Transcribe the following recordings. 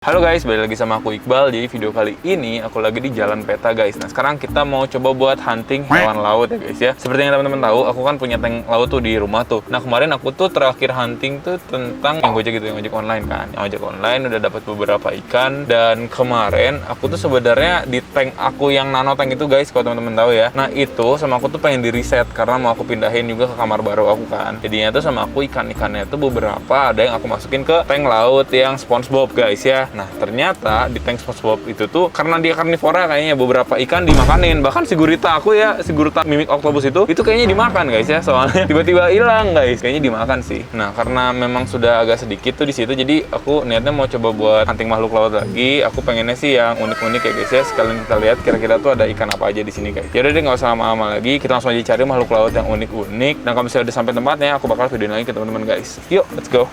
Halo guys, balik lagi sama aku Iqbal. Jadi video kali ini aku lagi di Jalan Peta guys. Nah sekarang kita mau coba buat hunting hewan laut ya guys ya. Seperti yang teman-teman tahu, aku kan punya tank laut tuh di rumah tuh. Nah kemarin aku tuh terakhir hunting tuh tentang yang Gojek gitu, yang ojek online kan. Yang ojek online udah dapat beberapa ikan. Dan kemarin aku tuh sebenarnya di tank aku yang nano tank itu guys, kalau teman-teman tahu ya. Nah itu sama aku tuh pengen di reset karena mau aku pindahin juga ke kamar baru aku kan. Jadinya tuh sama aku ikan-ikannya tuh beberapa ada yang aku masukin ke tank laut yang SpongeBob guys ya. Nah ternyata di tank SpongeBob itu tuh karena dia karnivora kayaknya beberapa ikan dimakanin. Bahkan si gurita aku ya, si gurita mimik octopus itu kayaknya dimakan guys ya. Soalnya tiba-tiba hilang guys, kayaknya dimakan sih. Nah karena memang sudah agak sedikit tuh di situ, jadi aku niatnya mau coba buat hunting makhluk laut lagi. Aku pengennya sih yang unik-unik ya guys ya. Sekalian kita lihat kira-kira tuh ada ikan apa aja di sini guys. Yaudah deh, nggak usah lama-lama lagi, kita langsung aja cari makhluk laut yang unik-unik. Dan kalau misalnya udah sampai tempatnya, aku bakal videoin lagi ke teman-teman guys. Yuk, let's go.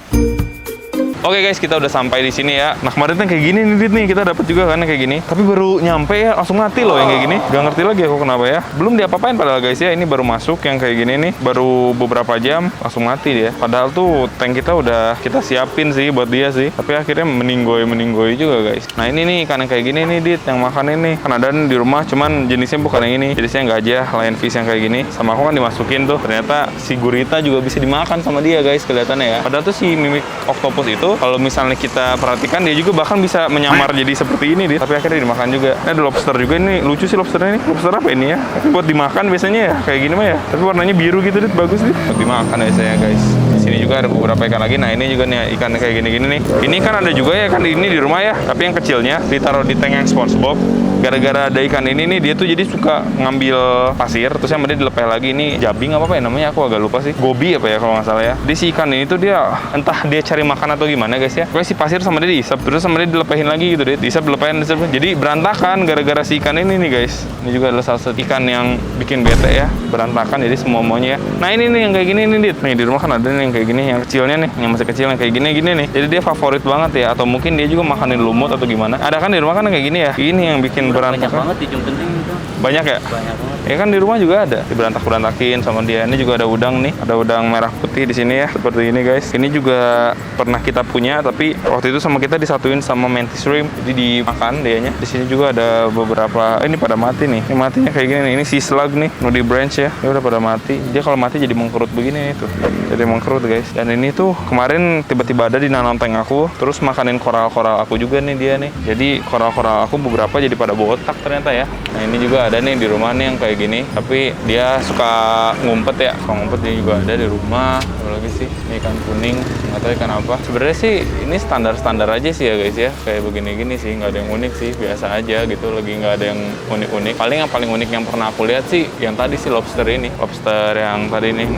Oke guys, kita udah sampai di sini ya. Nah kemarin kan kayak gini nih, Dit, nih kita dapat juga kan kayak gini. Tapi baru nyampe ya langsung mati loh yang kayak gini. Gak ngerti lagi aku kenapa ya. Belum diapa-apain padahal guys ya. Ini baru masuk yang kayak gini nih. Baru beberapa jam langsung mati dia. Padahal tuh tank kita udah kita siapin sih buat dia sih. Tapi akhirnya meninggoy juga guys. Nah ini nih ikan yang kayak gini nih, Dit, yang makan ini. Kan ada di rumah, cuman jenisnya bukan yang ini. Jenisnya gajah, lionfish yang kayak gini. Sama aku kan dimasukin tuh. Ternyata si gurita juga bisa dimakan sama dia guys, kelihatannya ya. Padahal tuh si mimik octopus itu kalau misalnya kita perhatikan dia juga bahkan bisa menyamar jadi seperti ini dia, tapi akhirnya dimakan juga. Ini ada lobster juga, ini lucu sih lobsternya ini. Lobster apa ini ya? Tapi buat dimakan biasanya ya kayak gini mah ya. Tapi warnanya biru gitu, Dit, bagus nih. Buat dimakan biasanya guys. Di sini juga ada beberapa ikan lagi. Nah ini juga nih ikan kayak gini-gini nih. Ini kan ada juga ya kan ini di rumah ya. Tapi yang kecilnya ditaruh di tank yang SpongeBob. Gara-gara ada ikan ini nih, dia tuh jadi suka ngambil pasir, terus yang dia dilepeh lagi. Ini jabing apa ya namanya, aku agak lupa sih. Gobi apa ya kalau nggak salah ya. Di si ikan ini tuh dia entah dia cari makan atau gimana guys ya. Pokoknya si pasir sama dia diisap, terus sama dia dilepehin lagi gitu deh. Diisap, dilepehin. Jadi berantakan gara-gara si ikan ini nih guys. Ini juga adalah salah satu ikan yang bikin bete ya. Berantakan jadi semua maunya ya. Nah ini nih yang kayak gini nih, Dit. Nih di rumah kan ada nih yang kayak gini, yang kecilnya nih, yang masih kecil yang kayak gini nih. Jadi dia favorit banget ya, atau mungkin dia juga makanin lumut atau gimana. Ada kan di rumah kan kayak gini ya. Ini yang bikin berantakan. Banyak banget di Jungkenting itu. Banyak ya? Banyak banget. Ya kan di rumah juga ada, diberantak-berantakin sama dia. Ini juga ada udang nih, ada udang merah putih di sini ya, seperti ini guys. Ini juga pernah kita punya, tapi waktu itu sama kita disatuin sama mantis shrimp, jadi dimakan dianya. Di sini juga ada beberapa, ini pada mati nih. Ini matinya kayak gini nih. Ini sea slug nih, nudie branch ya. Ini udah pada mati. Dia kalau mati jadi mengkerut begini nih tuh. Jadi mengkerut guys. Dan ini tuh kemarin tiba-tiba ada di nanam tank aku, terus makanin koral-koral aku juga nih dia nih. Jadi koral-koral aku beberapa jadi pada botak ternyata ya. Nah ini juga ada nih di rumah nih yang kayak gini, tapi dia suka ngumpet ya. Suka ngumpet, dia juga ada di rumah. Apa lagi sih? Ini ikan kuning, nggak tahu ikan apa. Sebenarnya sih ini standar-standar aja sih ya guys ya. Kayak begini-gini sih, nggak ada yang unik sih, biasa aja gitu. Lagi nggak ada yang unik-unik. Paling yang paling unik yang pernah aku lihat sih yang tadi sih lobster ini. Lobster yang tadi nih.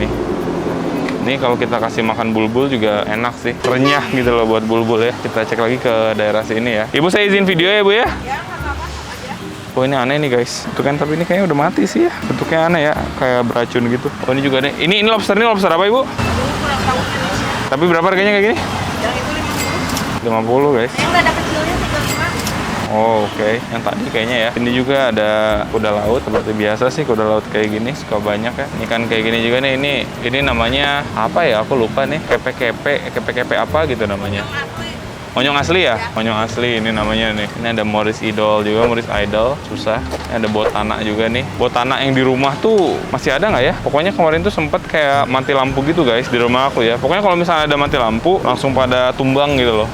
Ini kalau kita kasih makan bulbul juga enak sih. Renyah gitu loh buat bulbul ya. Kita cek lagi ke daerah sini ya. Ibu, saya izin video ya Bu ya? Oh ini aneh nih guys. Itu kan, tapi ini kayaknya udah mati sih ya. Bentuknya aneh ya, kayak beracun gitu. Oh ini juga nih. Ini lobster apa Ibu? Tapi berapa harganya kayak gini? Yang itu 50 guys. Yang nggak ada kecilnya 35. Oh oke. Yang tadi kayaknya ya. Ini juga ada kuda laut seperti biasa sih, kuda laut kayak gini suka banyak ya. Ini kan kayak gini juga nih. Ini namanya apa ya? Aku lupa nih. Kepe apa gitu namanya. Monyong asli ya? Monyong asli ini namanya nih. Ini ada Morris Idol juga, Morris Idol. Susah. Ini ada botana juga nih. Botana yang di rumah tuh masih ada nggak ya? Pokoknya kemarin tuh sempet kayak mati lampu gitu guys di rumah aku ya. Pokoknya kalau misalnya ada mati lampu, langsung pada tumbang gitu loh.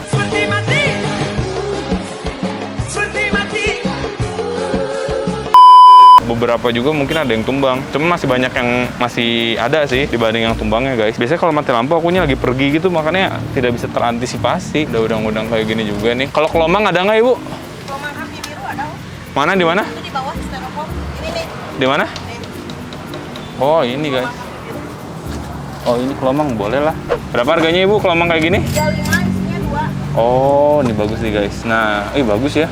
Beberapa juga mungkin ada yang tumbang, cuma masih banyak yang masih ada sih dibanding yang tumbangnya guys. Biasanya kalau mati lampu akunya lagi pergi gitu, makanya tidak bisa terantisipasi. Ada udang-udang kayak gini juga nih. Kalau kelomang ada nggak Ibu? Kelomang kaki biru ada. Mana, di mana? Itu di bawah styrofoam. Ini nih. Di mana? Nih. Oh ini guys. Oh ini kelomang, boleh lah. Berapa harganya Ibu kelomang kayak gini? 35, isinya 2. Oh ini bagus nih guys. Nah bagus ya.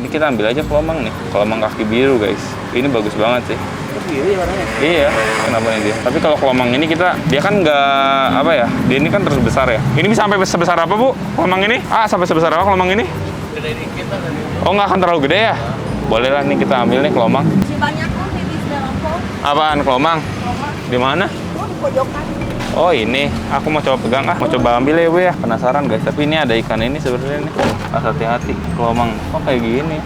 Kita ambil aja kelomang nih. Kelomang kaki biru guys. Ini bagus banget sih. Biru ya warnanya. Iya, kenapa nih dia? Tapi kalau kelomang ini dia kan nggak apa ya? Dia ini kan terus besar ya. Ini bisa sampai sebesar apa Bu? Kelomang ini? Sampai sebesar apa kelomang ini? Gede dikit lah tadi. Oh nggak akan terlalu gede ya? Boleh lah nih kita ambil nih kelomang. Masih banyak kok di styrofoam. Apaan kelomang? Kelomang. Di mana? Tuh di pojokan. Oh ini, aku mau coba pegang mau coba ambil ya Bu ya. Penasaran guys, tapi ini ada ikan ini sebenarnya nih. Hati-hati, kelomang. Oh kayak gini.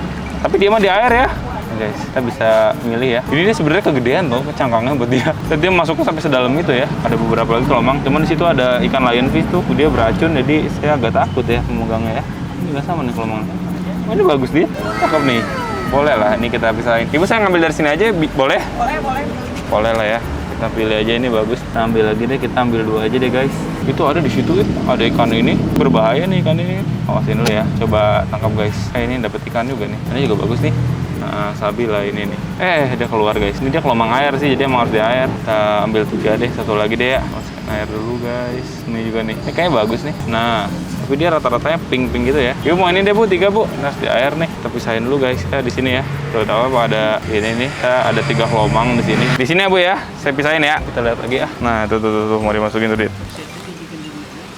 Tapi dia mah di air ya. Nih, guys, kita bisa milih ya. Ini dia sebenarnya kegedean loh, cangkangnya buat dia. Dan dia masuknya sampai sedalam itu ya. Ada beberapa lagi kelomang. Cuman di situ ada ikan lionfish tuh, dia beracun. Jadi saya agak takut ya memegangnya ya. Ini nggak sama nih kelomang. Oh ini bagus dia, cakep nih. Boleh lah, ini kita pisahin. Ibu saya ngambil dari sini aja, boleh? Boleh. Boleh lah ya. Kita pilih aja ini bagus. Kita ambil lagi deh, kita ambil 2 aja deh guys. Itu ada di situ ya, ada ikan ini. Berbahaya nih ikan ini. Awasin dulu ya. Coba tangkap guys. Ini dapat ikan juga nih. Ini juga bagus nih. Nah, sabi lah ini nih. Dia keluar guys. Ini dia kelomang air sih, jadi emang harus di air. Kita ambil 3 deh, satu lagi deh ya. Masukin air dulu guys. Ini juga nih. Ini kayaknya bagus nih. Nah, tapi dia rata-ratanya pink-pink gitu ya. Yuk mau ini deh Bu, 3 Bu. Ini harus di air nih. Kita pisahin dulu guys. Kita di sini ya. Tuh tahu apa ada ini nih. Kita ada 3 kelomang di sini. Di sini ya Bu ya. Saya pisahin ya. Kita lihat lagi ya. Nah, tuh mau dimasukin tuh, Dit.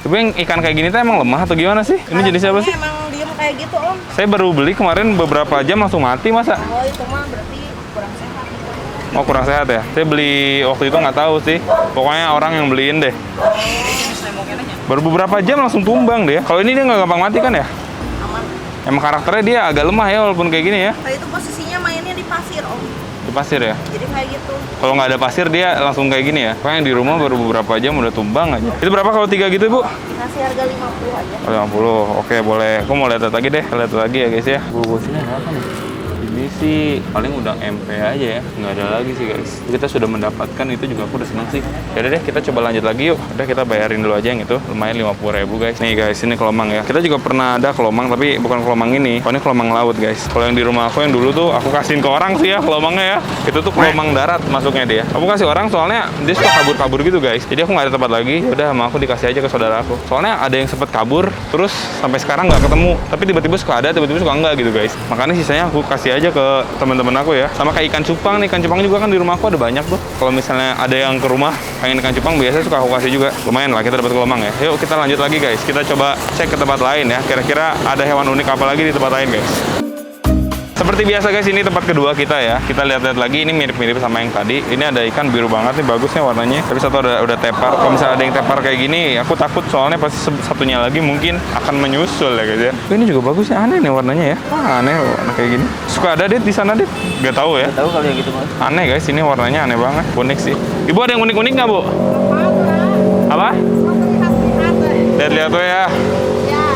Tapi yang ikan kayak gini tuh emang lemah atau gimana sih? Ini jenisnya apa sih? Emang diem kayak gitu Om. Saya baru beli kemarin beberapa jam langsung mati masa? Oh itu mah berarti kurang sehat. Oh kurang sehat ya? Saya beli waktu itu nggak tahu sih. Pokoknya orang yang beliin deh. Baru beberapa jam langsung tumbang deh. Kalau ini dia nggak gampang mati kan ya? Aman. Emang karakternya dia agak lemah ya walaupun kayak gini ya. Tadi itu posisinya mainnya di pasir Om. Di pasir ya? Jadi kayak gitu. Kalau nggak ada pasir dia langsung kayak gini ya? Pokoknya yang di rumah baru beberapa jam udah tumbang aja. Itu berapa kalau 3 gitu Bu? Dikasih harga 50 aja. Oh, 50. Oke boleh. Aku mau lihat lagi deh. Lihat lagi ya guys ya. Bu, sini ada apa nih? Ini sih paling udang MP aja ya, nggak ada lagi sih guys. Kita sudah mendapatkan itu juga aku udah senang sih. Yaudah deh kita coba lanjut lagi yuk. Udah kita bayarin dulu aja yang itu, lumayan 50.000 guys. Nih guys ini kelomang ya. Kita juga pernah ada kelomang tapi bukan kelomang ini. Oh ini kelomang laut guys. Kalau yang di rumah aku yang dulu tuh aku kasihin ke orang sih ya kelomangnya ya. Itu tuh kelomang darat masuknya dia. Aku kasih orang soalnya dia suka kabur-kabur gitu guys. Jadi aku nggak ada tempat lagi. Udah sama aku dikasih aja ke saudara aku. Soalnya ada yang sempet kabur terus sampai sekarang nggak ketemu. Tapi tiba-tiba suka ada, tiba-tiba suka enggak gitu guys. Makanya sisanya aku kasih aja ke teman-teman aku ya. Sama kayak ikan cupang nih, ikan cupang juga kan di rumah aku ada banyak tuh. Kalau misalnya ada yang ke rumah pengen ikan cupang biasanya suka aku kasih juga. Lumayan lah kita dapat kelomang ya. Yuk kita lanjut lagi guys. Kita coba cek ke tempat lain ya. Kira-kira ada hewan unik apa lagi di tempat lain guys. Seperti biasa guys, ini tempat kedua kita ya. Kita lihat-lihat lagi, ini mirip-mirip sama yang tadi. Ini ada ikan biru banget nih, bagusnya warnanya. Tapi satu udah tepar. Kalau misalnya ada yang tepar kayak gini, aku takut soalnya pasti satunya lagi mungkin akan menyusul ya guys ya. Ini juga bagusnya, aneh nih warnanya ya. Aneh warna kayak gini. Suka ada Dit di sana Dit? Gak tahu ya. Gak tahu kali yang gitu Mas. Aneh guys, ini warnanya aneh banget. Unik sih. Ibu ada yang unik-unik nggak Bu? Apa? Lihat-lihat tuh ya.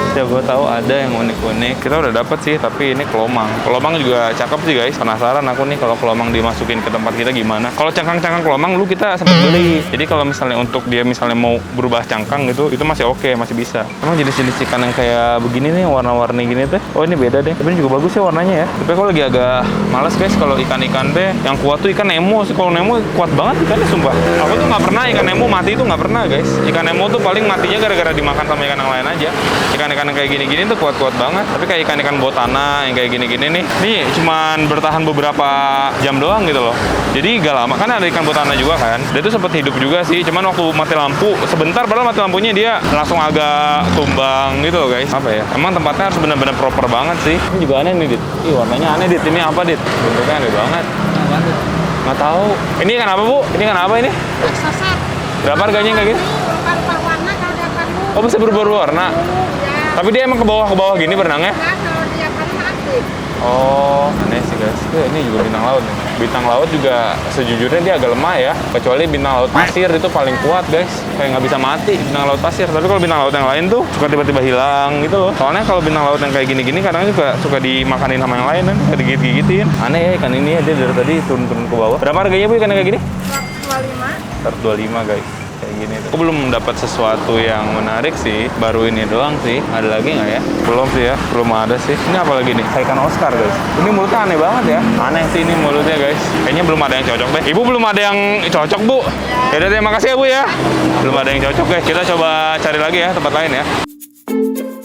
Siapa tahu ada yang unik-unik. Kita udah dapet sih, tapi ini kelomang. Kelomang juga cakep sih guys. Penasaran aku nih kalau kelomang dimasukin ke tempat kita gimana. Kalau cangkang-cangkang kelomang dulu kita sempat beli. Jadi kalau misalnya untuk dia misalnya mau berubah cangkang gitu, itu masih oke, masih bisa. Emang jenis-jenis ikan yang kayak begini nih, warna-warni gini teh. Oh ini beda deh. Tapi ini juga bagus ya warnanya ya. Tapi aku lagi agak males guys kalau ikan-ikan teh. Yang kuat tuh ikan Nemo sih. Kalau Nemo kuat banget ikannya sumpah. Aku tuh nggak pernah ikan Nemo mati itu nggak pernah guys. Ikan Nemo tuh paling matinya gara-gara dimakan sama ikan yang lain aja. Ikan-ikan yang kayak gini-gini tuh kuat-kuat banget. Tapi kayak ikan-ikan botana yang kayak gini-gini nih, ini cuman bertahan beberapa jam doang gitu loh. Jadi gak lama, kan ada ikan botana juga kan. Dia tuh sempat hidup juga sih, cuman waktu mati lampu sebentar, padahal mati lampunya dia langsung agak tumbang gitu loh guys. Apa ya? Emang tempatnya harus benar-benar proper banget sih. Ini juga aneh nih Dit. Ih warnanya aneh Dit. Ini apa Dit? Bentuknya aneh banget. Nggak tahu. Ini ikan apa Bu? Ini ikan apa ini? Sasat. Berapa harganya kayak gitu? Berubah warna kalau dia kan. Oh bisa berubah warna. Ya. Tapi dia emang ke bawah gini berenangnya? Enggak kalau dia kan aktif. Oh, aneh sih guys. Ini juga bintang laut nih. Bintang laut juga sejujurnya dia agak lemah ya. Kecuali bintang laut pasir itu paling kuat guys. Kayak nggak bisa mati bintang laut pasir. Tapi kalau bintang laut yang lain tuh suka tiba-tiba hilang gitu loh. Soalnya kalau bintang laut yang kayak gini-gini kadang juga suka dimakanin sama yang lain kan. Kayak digigit-gigitin. Aneh ya ikan ini ya. Dia dari tadi turun-turun ke bawah. Berapa harganya Bu ikan yang kayak gini? 125. 125 guys. Kayak gini tuh. Aku belum dapat sesuatu yang menarik sih. Baru ini doang sih. Ada lagi nggak ya? Belum sih ya. Belum ada sih. Ini apa lagi nih? Kayak ikan Oscar guys. Ini mulutnya aneh banget ya. Aneh sih ini mulutnya guys. Kayaknya belum ada yang cocok deh. Ibu belum ada yang cocok Bu. Ya udah terima kasih ya Bu ya. Belum ada yang cocok guys. Kita coba cari lagi ya tempat lain ya.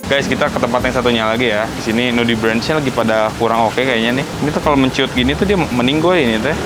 Guys, kita ke tempat yang satunya lagi ya. Di sini nudibranchnya lagi pada kurang oke kayaknya nih. Ini tuh kalau menciut gini tuh dia meninggoy ini teh.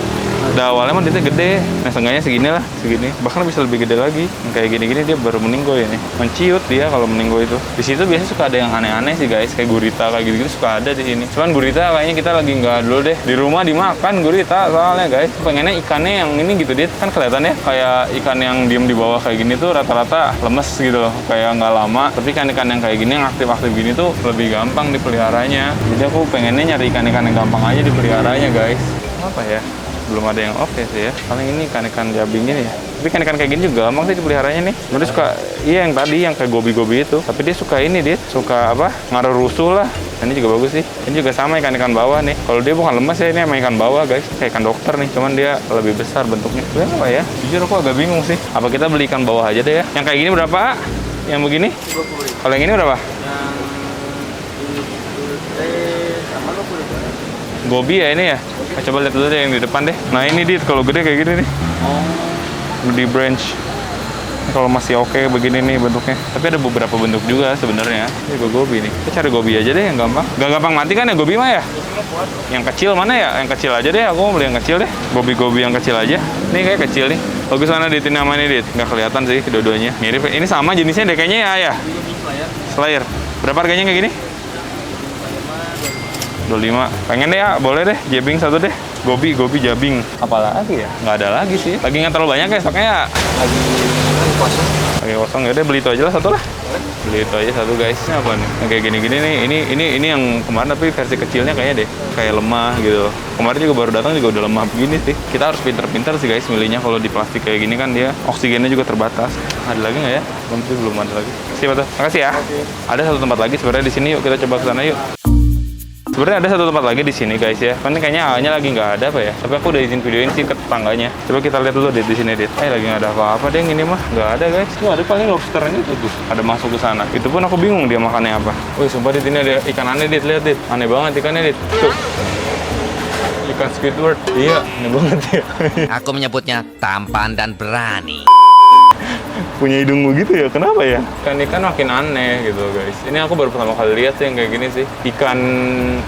pada awalnya mah dia gede. Nah seenggaknya segini lah, segini. Bahkan bisa lebih gede lagi. Yang kayak gini-gini dia baru meninggoy ini. Menciut dia kalau meninggoy itu. Di situ biasanya suka ada yang aneh-aneh sih guys, kayak gurita kayak gitu-gitu suka ada di sini. Cuman gurita kayaknya kita lagi nggak dulu deh. Di rumah dimakan gurita soalnya guys. Pengennya ikannya yang ini gitu dia kan kelihatannya kayak ikan yang diem di bawah kayak gini tuh rata-rata lemes gitu loh, kayak nggak lama. Tapi ikan-ikan yang kayak gini yang aktif-aktif gini tuh lebih gampang dipeliharanya. Jadi aku pengennya nyari ikan-ikan yang gampang aja dipeliharanya guys. Apa ya? Belum ada yang oke sih ya. Paling ini ikan-ikan jabing ini ya. Tapi ikan-ikan kayak gini juga gampang sih dipeliharanya nih. Dia suka, iya yang tadi yang kayak gobi-gobi itu. Tapi dia suka ini, dia suka apa? Ngaruh rusuh lah. Ini juga bagus sih. Ini juga sama ikan-ikan bawah nih. Kalau dia bukan lemas ya, ini emang ikan bawah guys. Kayak ikan dokter nih, cuman dia lebih besar bentuknya. Itu apa ya? Jujur aku agak bingung sih. Apa kita beli ikan bawah aja deh ya? Yang kayak gini berapa? Yang begini? 20. Kalau yang ini berapa? Sama 20. Gobi ya ini ya? Nah, coba lihat dulu deh yang di depan deh. Nah ini dit, kalau gede kayak gini nih. Di branch. Kalau masih oke begini nih bentuknya. Tapi ada beberapa bentuk juga sebenarnya. Ini juga gobi nih. Kita cari gobi aja deh yang gampang. Gak gampang mati kan ya gobi mah ya? Yang kecil mana ya? Yang kecil aja deh. Aku mau beli yang kecil deh. Gobi-gobi yang kecil aja. Ini kayak kecil nih. Bagus mana dit, ini namanya dit. Nggak kelihatan sih kedua-duanya. Mirip. Ini sama jenisnya deh kayaknya ya. Slayer. Berapa harganya kayak gini? 25. Pengen deh ya, boleh deh. Jabing satu deh. Gobi jabing. Apalagi ya? Nggak ada lagi sih. Lagi nggak terlalu banyak ya stoknya ya. Lagi kosong. Lagi kosong ya udah beli itu aja lah satu lah. Beli itu aja satu guys. Ini apa nih? Yang kayak gini-gini nih. Ini yang kemarin tapi versi kecilnya kayaknya deh. Kayak lemah gitu. Kemarin juga baru datang juga udah lemah begini sih. Kita harus pinter-pinter sih guys milihnya. Kalau di plastik kayak gini kan dia oksigennya juga terbatas. Ada lagi nggak ya? Belum ada lagi. Siapa tuh? Makasih ya. Ada satu tempat lagi sebenarnya di sini. Yuk kita coba ke sana yuk. Sebenarnya ada satu tempat lagi di sini guys ya. Kan kayaknya awalnya lagi nggak ada apa ya. Tapi aku udah izin videoin sih ke tetangganya. Coba kita lihat dulu di sini dit. Lagi nggak ada apa-apa deh ini mah. Nggak ada guys. Tuh ada paling lobsternya itu tuh. Ada masuk ke sana. Itu pun aku bingung dia makannya apa. Wih sumpah dit ini ada ikan aneh dit. Lihat dit. Aneh banget ikannya dit. Tuh. Ikan Squidward. Iya aneh banget ya. Aku menyebutnya tampan dan berani. Punya hidung begitu ya, kenapa ya? Ikan makin aneh gitu guys. Ini aku baru pertama kali lihat sih yang kayak gini sih. Ikan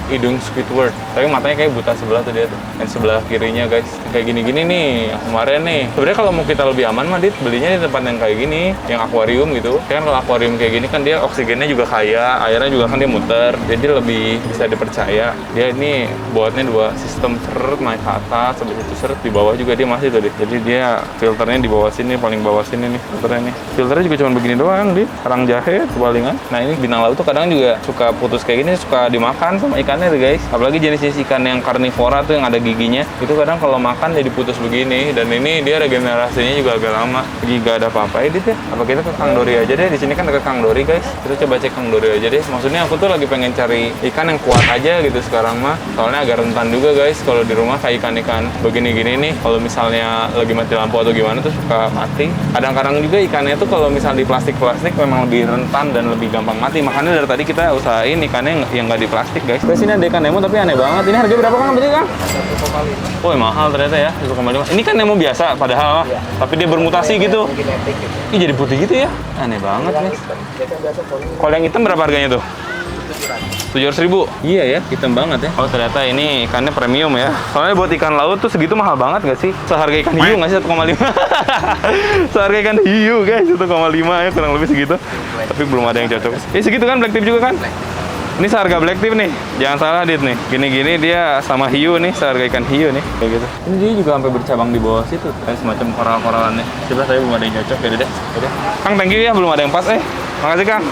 hidung Squidward. Tapi matanya kayak buta sebelah tuh dia tuh. Dan sebelah kirinya guys. Kayak gini-gini nih, kemarin nih. Sebenarnya kalau mau kita lebih aman mah dit, belinya di tempat yang kayak gini. Yang akuarium gitu. Kan kalau akuarium kayak gini kan dia oksigennya juga kaya. Airnya juga kan dia muter. Jadi lebih bisa dipercaya. Dia ini buatnya dua sistem seret naik ke atas. Habis itu seret di bawah juga dia masih tuh dit. Jadi dia filternya di bawah sini, paling bawah sini nih. Filternya juga cuma begini doang di karang jahe kebalingan. Nah ini bintang laut tuh kadang juga suka putus kayak gini, suka dimakan sama ikannya tuh guys. Apalagi jenis-jenis ikan yang karnivora tuh yang ada giginya itu kadang kalau makan jadi putus begini. Dan ini dia regenerasinya juga agak lama. Lagi gak ada apa-apa edit ya. Apa kita ke Kang Dori aja deh. Di sini kan ada Kang Dori guys. Kita coba cek Kang Dori aja deh. Maksudnya aku tuh lagi pengen cari ikan yang kuat aja gitu sekarang mah. Soalnya agak rentan juga guys kalau di rumah kayak ikan-ikan begini-gini nih. Kalau misalnya lagi mati lampu atau gimana tuh suka mati. Kadang-kadang juga ikannya tuh kalau misalnya di plastik memang lebih rentan dan lebih gampang mati. Makanya dari tadi kita usahain ikannya yang nggak di plastik guys. Guys ini ada ikan Nemo tapi aneh banget. Ini harga berapa Kang tadi Kang? 1,5. Oh mahal ternyata ya 1,5. Ini kan Nemo biasa padahal. Iya. Tapi dia bermutasi gitu. Ini jadi putih gitu ya. Aneh banget guys. Kalau yang hitam berapa harganya tuh? 700.000. Iya ya, hitam banget ya. Oh ternyata ini ikannya premium ya. Soalnya buat ikan laut tuh segitu mahal banget gak sih? Seharga ikan hiu nggak sih 1,5? Seharga ikan hiu guys 1,5 ya kurang lebih segitu. Tapi belum ada yang cocok. Segitu kan black tip juga kan? Ini seharga black tip nih. Jangan salah dit nih. Gini-gini dia sama hiu nih, seharga ikan hiu nih kayak gitu. Ini dia juga sampai bercabang di bawah situ. Kayak semacam koral-koralannya. Coba saya belum ada yang cocok ya deh. Kang thank you ya, belum ada yang pas Makasih Kang.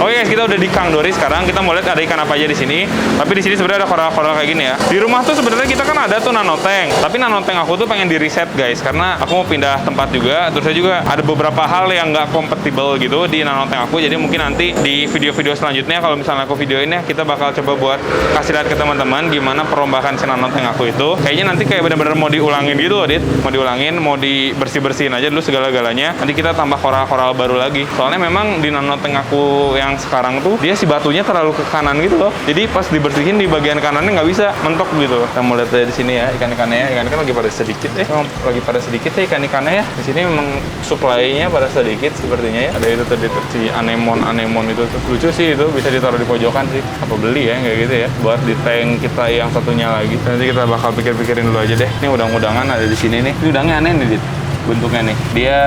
Oke guys, kita udah di Kang Dori sekarang. Kita mau lihat ada ikan apa aja di sini. Tapi di sini sebenarnya ada koral-koral kayak gini ya. Di rumah tuh sebenarnya kita kan ada tuh nanoteng. Tapi nanoteng aku tuh pengen di reset guys, karena aku mau pindah tempat juga. Terus saya juga ada beberapa hal yang nggak kompatibel gitu di nanoteng aku. Jadi mungkin nanti di video-video selanjutnya kalau misalnya aku videoinnya, kita bakal coba buat kasih lihat ke teman-teman gimana perombakan si nanoteng aku itu. Kayaknya nanti kayak bener-bener mau diulangin gitu loh, Dit. Mau diulangin, mau dibersih-bersihin aja dulu segala-galanya. Nanti kita tambah koral-koral baru lagi. Soalnya memang di nanoteng aku yang yang sekarang tuh dia si batunya terlalu ke kanan gitu loh. Jadi pas dibersihin di bagian kanannya nggak bisa mentok gitu. Kita mau lihat di sini ya ikan-ikannya ya. Ikan lagi pada sedikit lagi pada sedikit ya ikan-ikannya ya. Di sini memang supply-nya pada sedikit sepertinya ya. Ada itu tadi si anemon itu tuh. Lucu sih itu, bisa ditaruh di pojokan sih. Apa beli ya kayak gitu ya. Buat di tank kita yang satunya lagi. Nanti kita bakal pikir-pikirin dulu aja deh. Ini udang-udangan ada di sini nih. Ini udangnya aneh nih, Dit. Bentuknya nih, dia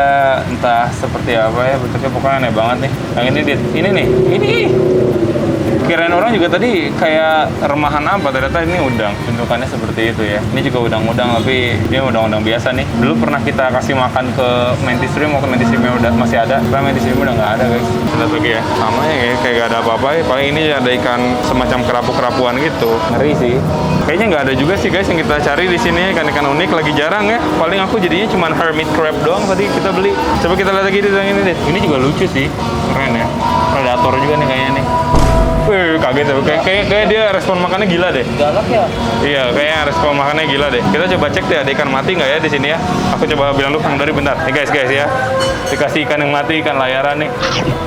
entah seperti apa ya, bentuknya pokoknya aneh banget nih. Yang ini, Dit, ini kirain orang juga tadi kayak remahan apa, ternyata ini udang. Bentukannya seperti itu ya. Ini juga udang-udang, tapi dia udang-udang biasa nih. Dulu pernah kita kasih makan ke mantis shrimp, waktu mantis shrimpnya udah masih ada. Karena mantis shrimp udah nggak ada, guys. Lihat lagi ya, sama ya, kayak gak ada apa-apa ya. Paling ini ada ikan semacam kerapu-kerapuan gitu. Ngeri sih. Kayaknya nggak ada juga sih, guys, yang kita cari di sini. Ikan-ikan unik lagi jarang ya. Paling aku jadinya cuma hermit crab doang tadi kita beli. Coba kita lihat lagi di yang ini deh. Ini juga lucu sih, keren ya. Predator juga nih kayaknya nih. Wih, kaget ya. Kayak dia respon makannya gila deh. Galak ya? Iya, kayaknya respon makannya gila deh. Kita coba cek deh ada ikan mati nggak ya di sini ya. Aku coba bilang dulu Kang Dari bentar. Nih guys ya. Dikasih ikan yang mati, ikan layaran nih.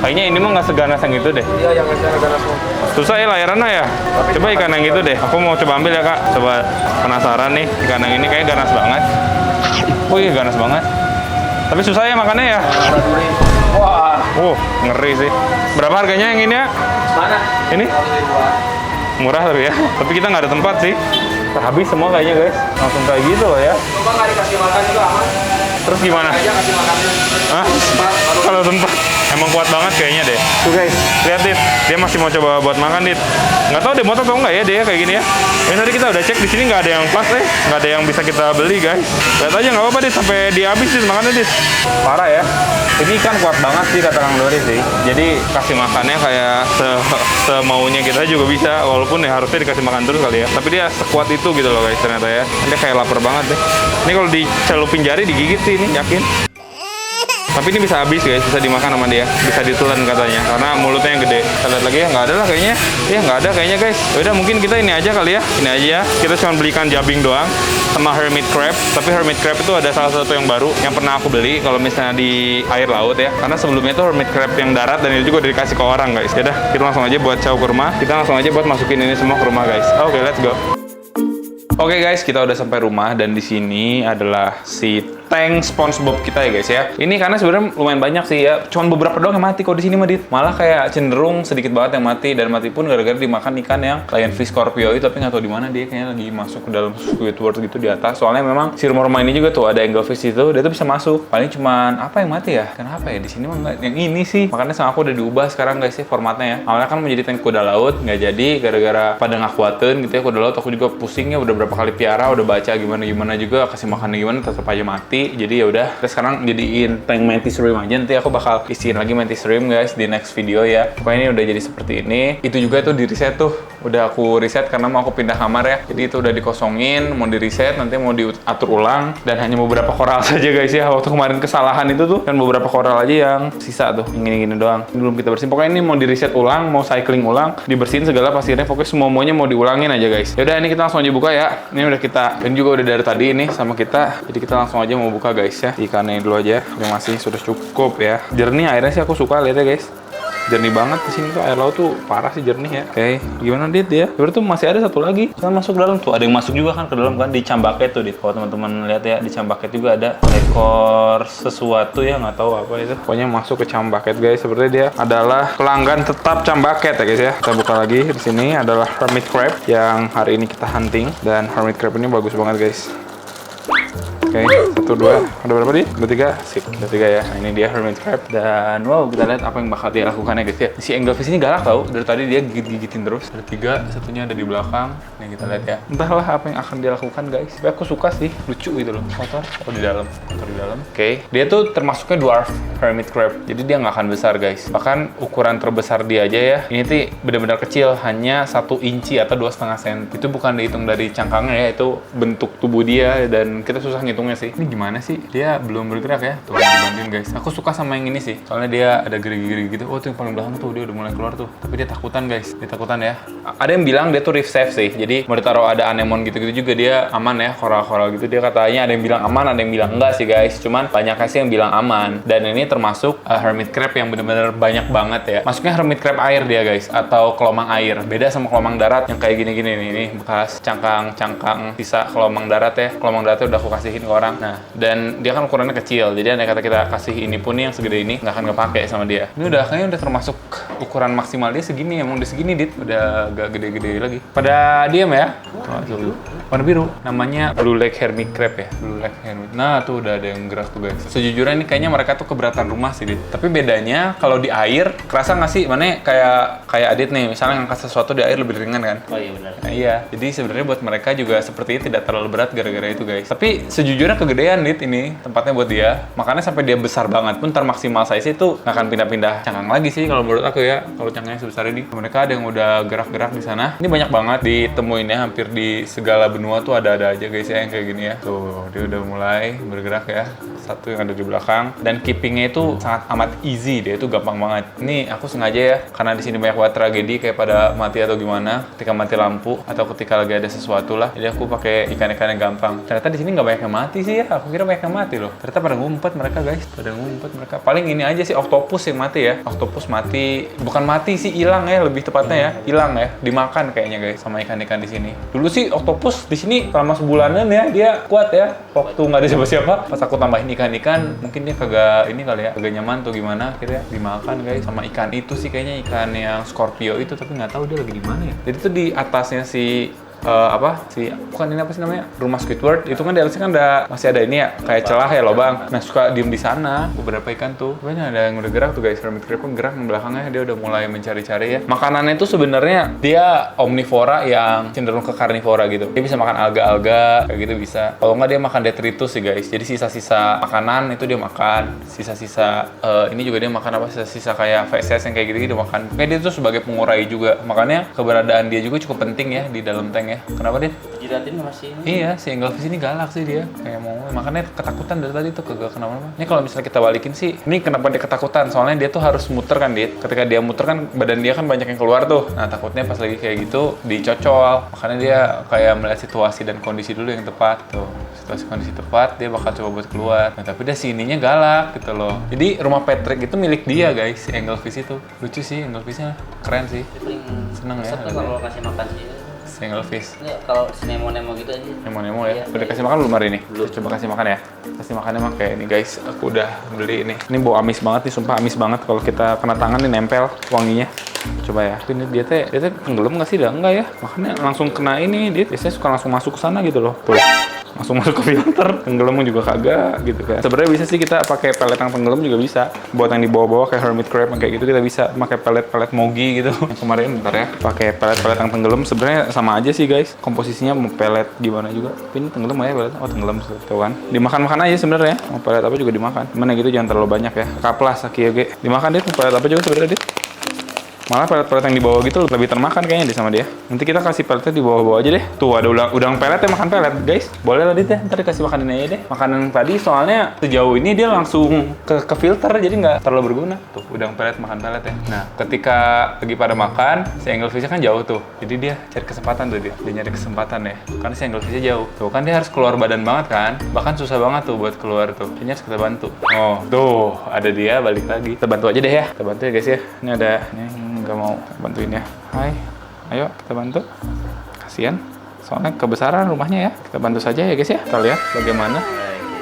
Kayaknya ini mah nggak seganas yang itu deh. Iya, yang ganas semua. Susah ya layarannya ya. Coba ikan yang itu deh. Aku mau coba ambil ya Kak. Coba penasaran nih. Ikan yang ini kayak ganas banget. Wih, ganas banget. Tapi susah ya makannya ya. Wah, Ngeri sih. Berapa harganya yang ini ya? mana? Ini? Murah tapi ya. Tapi kita nggak ada tempat sih. Habis semua kayaknya guys. Langsung kayak gitu loh ya. Coba nggak dikasih makan juga aman. Terus gimana? Aja kasih makannya. Hah? Kalau tempat emang kuat banget kayaknya deh. Tuh guys, lihat Dit. Dia masih mau coba buat makan Dit. Nggak tahu deh mau atau nggak ya dia kayak gini ya. Ini tadi kita udah cek di sini nggak ada yang pas nggak ada yang bisa kita beli guys. Lihat aja nggak apa-apa Dit sampai dia habis Dit makannya Dit. Parah ya. Ini ikan kuat banget sih kata Kang Dori sih. Jadi kasih makannya kayak semaunya kita juga bisa. Walaupun ya harusnya dikasih makan terus kali ya. Tapi dia sekuat itu gitu loh guys ternyata ya. Dia kayak lapar banget deh. Ini kalau dicelupin jari digigit sih ini yakin. Tapi ini bisa habis guys, bisa dimakan sama dia, bisa ditelan katanya, karena mulutnya yang gede. Kita lihat lagi ya, nggak ada lah kayaknya. Ya nggak ada kayaknya guys. Udah mungkin kita ini aja kali ya, ini aja ya. Kita cuma beli ikan jabing doang, sama hermit crab. Tapi hermit crab itu ada salah satu yang baru, yang pernah aku beli kalau misalnya di air laut ya. Karena sebelumnya itu hermit crab yang darat dan itu juga udah dikasih ke orang guys. Yaudah, kita langsung aja buat caw ke rumah. Kita langsung aja buat masukin ini semua ke rumah guys. Oke, let's go. Oke guys, kita udah sampai rumah dan di sini adalah si tank SpongeBob kita ya guys ya. Ini karena sebenarnya lumayan banyak sih ya. Cuman beberapa doang yang mati kok di sini Madit. Malah kayak cenderung sedikit banget yang mati dan mati pun gara-gara dimakan ikan yang lionfish Scorpio itu, tapi nggak tahu di mana dia kayaknya lagi masuk ke dalam Squidward gitu di atas. Soalnya memang si rumah-rumah ini juga tuh ada anglefish itu, dia tuh bisa masuk. Paling cuman apa yang mati ya? Kenapa ya di sini mah nggak? Yang ini sih. Makanya sama aku udah diubah sekarang guys ya formatnya ya. Awalnya kan menjadi tank kuda laut, nggak jadi gara-gara pada ngakuatin gitu ya kuda laut. Aku juga pusingnya udah berapa kali piara, udah baca gimana juga kasih makannya gimana tetap aja mati. Jadi ya udah. Terus sekarang jadiin tank mantis shrimp aja. Nanti aku bakal isiin lagi mantis shrimp guys di next video ya. Pokoknya ini udah jadi seperti ini. Itu juga tuh di reset tuh. Udah aku reset karena mau aku pindah kamar ya. Jadi itu udah dikosongin, mau di reset, nanti mau diatur ulang. Dan hanya beberapa koral saja guys ya. Waktu kemarin kesalahan itu tuh kan beberapa koral aja yang sisa tuh. Gini-gini doang. Ini belum kita bersihin. Pokoknya ini mau di reset ulang, mau cycling ulang, dibersihin segala pasirnya. Pokoknya semuanya mau diulangin aja guys. Yaudah ini kita langsung aja buka ya. Ini udah kita, dan juga udah dari tadi ini sama kita. Jadi kita langsung aja mau buka guys ya. Ikannya dulu aja, yang masih sudah cukup ya. Jernih airnya sih aku suka lihat ya guys. Jernih banget di sini tuh, air laut tuh parah sih jernih ya. Oke, gimana Dit ya? Berarti tuh masih ada satu lagi. Kan masuk dalam tuh, ada yang masuk juga kan ke dalam kan di cambaket tuh Dit. Kalau teman-teman lihat ya di cambaket juga ada ekor sesuatu ya nggak tahu apa itu. Pokoknya masuk ke cambaket guys. Seperti dia adalah pelanggan tetap cambaket ya guys ya. Kita buka lagi di sini adalah hermit crab yang hari ini kita hunting dan hermit crab ini bagus banget guys. Oke, 1, 2, ada berapa nih? 2, 3, sip, 2, 3 ya. Nah, ini dia hermit crab dan wow kita lihat apa yang bakal dia lakukan ya guys ya. Si anglefish ini galak tau, dari tadi dia gigit-gigitin terus. Ada 3, satunya ada di belakang. Nih kita lihat ya. Entahlah apa yang akan dia lakukan guys. Tapi aku suka sih, lucu gitu loh. Motor, di dalam, motor di dalam. Oke, dia tuh termasuknya dwarf hermit crab. Jadi dia nggak akan besar guys. Bahkan ukuran terbesar dia aja ya. Ini tuh benar-benar kecil, hanya 1 inci atau 2,5 cm. Itu bukan dihitung dari cangkangnya ya, itu bentuk tubuh dia dan kita susah ngitung hitungnya sih. Ini gimana sih? Dia belum bergerak ya. Tuh dibantuin guys. Aku suka sama yang ini sih. Soalnya dia ada gerigi-gerigi gitu. Oh tuh yang paling belakang tuh dia udah mulai keluar tuh. Tapi dia takutan guys. Dia takutan ya. Ada yang bilang dia tuh reef safe sih. Jadi mau ditaruh ada anemon gitu-gitu juga dia aman ya. Koral-koral gitu dia katanya ada yang bilang aman, ada yang bilang enggak sih guys. Cuman banyak sih yang bilang aman. Dan ini termasuk hermit crab yang bener-bener banyak banget ya. Masuknya hermit crab air dia guys. Atau kelomang air. Beda sama kelomang darat yang kayak gini-gini nih. Ini bekas cangkang sisa kelomang darat ya. Kelomang daratnya udah aku kasihin ke orang. Nah, dan dia kan ukurannya kecil. Jadi andai kata kita kasih ini pun nih yang segede ini nggak akan kepake sama dia. Ini udah kayaknya udah termasuk ukuran maksimal dia segini. Emang udah segini dit. Udah agak gede-gede lagi. Pada diam ya. Tuh, warna biru. Namanya blue leg hermit crab ya. Blue leg hermit. Nah, tuh udah ada yang gerak tuh guys. Sejujurnya ini kayaknya mereka tuh keberatan rumah sih dit. Tapi bedanya kalau di air kerasa nggak sih? Mana kayak Adit nih. Misalnya ngangkat sesuatu di air lebih ringan kan? Oh iya benar. Nah, iya. Jadi sebenarnya buat mereka juga seperti itu tidak terlalu berat gara-gara itu guys. Tapi sejujurnya kegedean dit ini tempatnya buat dia. Makanya sampai dia besar banget pun ntar maksimal size itu nggak akan pindah-pindah cangkang lagi sih kalau menurut aku ya. Kalau cangkangnya sebesar ini. Mereka ada yang udah gerak-gerak di sana. Ini banyak banget ditemuinnya hampir di segala benua tuh ada-ada aja guys ya yang kayak gini ya. Tuh dia udah mulai bergerak ya. Satu yang ada di belakang dan keepingnya itu sangat amat easy, dia itu gampang banget. Ini aku sengaja ya karena di sini banyak banget tragedi kayak pada mati atau gimana ketika mati lampu atau ketika lagi ada sesuatu lah. Jadi aku pakai ikan-ikan yang gampang. Ternyata di sini nggak banyak yang mati sih ya. Aku kira banyak yang mati loh. Ternyata pada ngumpet mereka guys. Pada ngumpet mereka. Paling ini aja sih octopus yang mati ya. Octopus mati, bukan mati sih, hilang ya lebih tepatnya ya. Hilang ya, dimakan kayaknya guys sama ikan-ikan di sini. Dulu sih octopus di sini selama sebulanan ya dia kuat ya. Waktu nggak ada siapa-siapa. Pas aku tambahin ikan-ikan mungkin dia kagak ini kali ya, kagak nyaman tuh gimana akhirnya dimakan guys sama ikan itu sih kayaknya ikan yang Scorpio itu, tapi nggak tahu dia lagi di mana ya. Jadi tuh di atasnya si bukan ini apa sih namanya, rumah Squidward itu kan di atasnya kan masih ada ini ya kayak celah ya lobang. Nah suka diem di sana beberapa ikan tuh. Banyak ada yang udah gerak tuh guys. Hermit crab pun gerak di belakangnya, dia udah mulai mencari-cari ya. Makanannya itu sebenarnya dia omnivora yang cenderung ke karnivora gitu. Dia bisa makan alga-alga kayak gitu bisa. Kalau nggak dia makan detritus sih guys. Jadi sisa-sisa makanan itu dia makan. Sisa-sisa ini juga dia makan apa? Sisa-sisa kayak feces yang kayak gitu dia makan. Kayak dia tuh sebagai pengurai juga. Makanya keberadaan dia juga cukup penting ya di dalam tank ya. Kenapa Dit? Jidatin masih ini. Iya, si anglefish ini galak sih dia. Kayak mau, makanya ketakutan dari tadi tuh kagak kenapa-napa. Ini kalau misalnya kita balikin sih, ini kenapa dia ketakutan? Soalnya dia tuh harus muter kan Dit. Ketika dia muter kan badan dia kan banyak yang keluar tuh. Nah takutnya pas lagi kayak gitu dicocol. Makanya dia kayak melihat situasi dan kondisi dulu yang tepat tuh. Situasi kondisi tepat dia bakal coba buat keluar. Nah tapi dia sininya galak gitu loh. Jadi rumah Patrick itu milik dia guys, si anglefish itu. Lucu sih anglefishnya, keren sih. Seneng ya. Kalau kasih makan sih. Anglefish. Ya, kalau si Nemo gitu aja. Nemo ya. Iya, Udah kasih makan belum hari ini? Belum. Coba kasih makan ya. Kasih makannya mah kayak ini guys. Aku udah beli ini. Ini bau amis banget nih, sumpah amis banget kalau kita kena tangan nih nempel wanginya. Coba ya. Ini dia teh tenggelam nggak sih? Udah enggak ya. Makanya langsung kena ini dia. Biasanya suka langsung masuk ke sana gitu loh. Tuh. Langsung masuk ke filter, tenggelam juga kagak gitu kan. Sebenarnya bisa sih kita pakai pelet yang tenggelam juga bisa. Buat yang di bawah-bawah kayak hermit crab kayak gitu kita bisa pakai pelet mogi gitu. Yang kemarin bentar ya, pakai pelet yang tenggelam sebenarnya sama aja sih guys. Komposisinya mau pelet gimana juga. Tapi ini tenggelam aja pelet. Oh tenggelam tuh kan. Dimakan-makan aja sebenarnya. Mau pelet apa juga dimakan. Cuman gitu jangan terlalu banyak ya. Kaplas sakioge. Dimakan dia pelet apa juga sebenarnya dia. Malah pelet-pelet yang di bawah gitu lebih termakan kayaknya deh sama dia. Nanti kita kasih peletnya di bawah-bawah aja deh. Tuh ada udang pelet ya, makan pelet guys. Boleh lah Dit ya, ntar dikasih makanin aja deh. Makanan tadi soalnya sejauh ini dia langsung ke filter jadi nggak terlalu berguna. Tuh udang pelet makan pelet ya. Nah ketika lagi pada makan, si anglefishnya kan jauh tuh. Jadi dia cari kesempatan tuh dia nyari kesempatan ya. Karena si anglefishnya jauh. Tuh kan dia harus keluar badan banget kan. Bahkan susah banget tuh buat keluar tuh. Ini harus kita bantu. Oh tuh ada dia balik lagi. Kita bantu aja deh ya. Kita bantu ya guys ya. Ini ada nggak mau bantuin ya. Hai, ayo kita bantu. Kasian, soalnya kebesaran rumahnya ya. Kita bantu saja ya guys ya. Kita lihat bagaimana.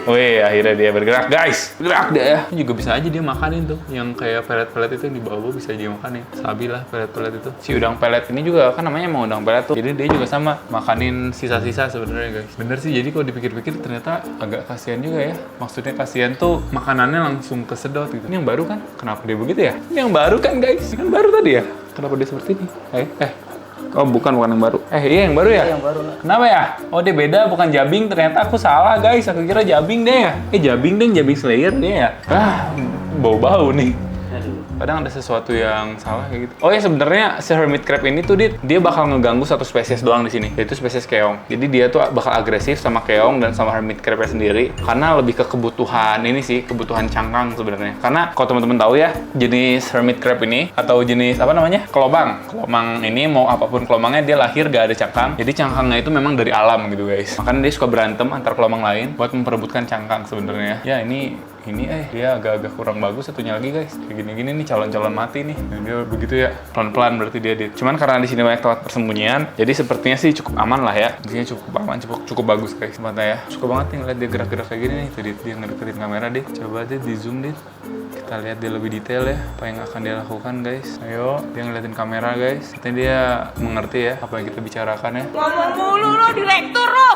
Wih, akhirnya dia bergerak guys. Bergerak deh ya. Ini juga bisa aja dia makanin tuh. Yang kayak pelet-pelet itu yang di bawah bisa dia makanin. Sabi lah pelet-pelet itu. Si udang pelet ini juga kan namanya emang udang pelet tuh. Jadi dia juga sama makanin sisa-sisa sebenarnya guys. Bener sih, jadi kalau dipikir-pikir ternyata agak kasihan juga ya. Maksudnya kasihan tuh makanannya langsung kesedot gitu. Ini yang baru kan? Kenapa dia begitu ya? Ini yang baru kan guys? Ini kan baru tadi ya? Kenapa dia seperti ini? Oh bukan yang baru. Iya yang baru ya? Yang baru lah. Kenapa ya? Oh dia beda, bukan Jabing. Ternyata aku salah guys. Aku kira Jabing deh ya. Jabing deh, Jabing Slayer dia ya. Bau-bau nih. Aduh. Kadang ada sesuatu yang salah kayak gitu. Oh ya, sebenarnya si hermit crab ini tuh dia bakal ngeganggu satu spesies doang di sini, yaitu spesies keong. Jadi dia tuh bakal agresif sama keong dan sama hermit crabnya sendiri karena lebih ke kebutuhan ini sih, kebutuhan cangkang sebenarnya. Karena kalau teman-teman tahu ya, jenis hermit crab ini atau jenis apa namanya? Kelobang. Kelobang ini mau apapun kelobangnya dia lahir gak ada cangkang. Jadi cangkangnya itu memang dari alam gitu guys. Makanya dia suka berantem antar kelobang lain buat memperebutkan cangkang sebenarnya. Ya ini dia agak-agak kurang bagus satunya lagi guys. Kayak gini-gini nih calon-calon mati nih. Dan dia begitu ya, pelan-pelan berarti dia. Cuman karena di sini banyak tempat persembunyian, jadi sepertinya sih cukup aman lah ya. Intinya cukup aman, cukup bagus guys tempatnya ya. Suka banget nih ngeliat dia gerak-gerak kayak gini nih. Tadi dia ngedeketin kamera deh. Coba aja di zoom deh. Kita lihat dia lebih detail ya, apa yang akan dia lakukan guys. Ayo, dia ngeliatin kamera guys. Nanti dia mengerti ya apa yang kita bicarakan ya. Ngomong mulu lo, direktur lo.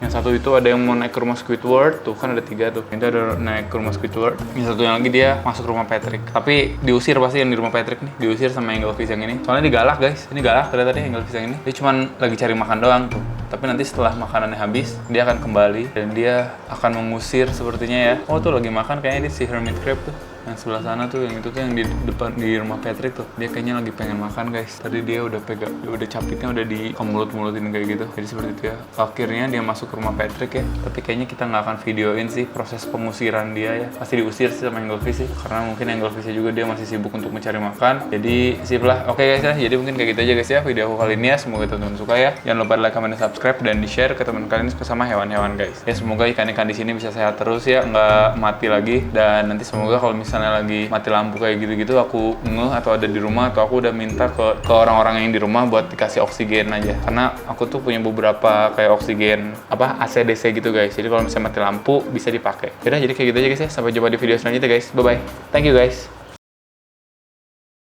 Yang satu itu ada yang mau naik ke rumah Squidward, tuh kan ada 3 tuh. Itu ada naik ke rumah Squidward. Yang satunya lagi dia masuk rumah Patrick. Tapi diusir pasti yang di rumah Patrick nih, diusir sama Anglefish yang ini. Soalnya dia galak guys, ini galak ternyata nih Anglefish yang ini. Dia cuman lagi cari makan doang tuh. Tapi nanti setelah makanannya habis, dia akan kembali dan dia akan mengusir sepertinya ya. Oh tuh lagi makan kayaknya dia si hermit crab tuh. Yang sebelah sana tuh, yang itu tuh yang di depan di rumah Patrick tuh. Dia kayaknya lagi pengen makan guys. Tadi dia udah udah capitnya udah di mulut-mulutin kayak gitu. Jadi seperti itu ya. Akhirnya dia masuk ke rumah Patrick ya. Tapi kayaknya kita nggak akan videoin sih proses pengusiran dia ya. Pasti diusir sih sama Anglefish sih. Karena mungkin Anglefish juga dia masih sibuk untuk mencari makan. Jadi sip lah. Oke guys ya. Jadi mungkin kayak gitu aja guys ya video aku kali ini ya. Semoga teman-teman suka ya. Jangan lupa like, comment, dan subscribe dan di-share ke teman kalian sama hewan-hewan guys. Ya semoga ikan-ikan di sini bisa sehat terus ya, nggak mati lagi. Dan nanti semoga kalau misalnya lagi mati lampu kayak gitu-gitu aku ngeh atau ada di rumah atau aku udah minta ke orang-orang yang di rumah buat dikasih oksigen aja. Karena aku tuh punya beberapa kayak oksigen AC/DC gitu guys. Jadi kalau misalnya mati lampu bisa dipakai. Yaudah, jadi kayak gitu aja guys ya. Sampai jumpa di video selanjutnya guys. Bye bye. Thank you guys.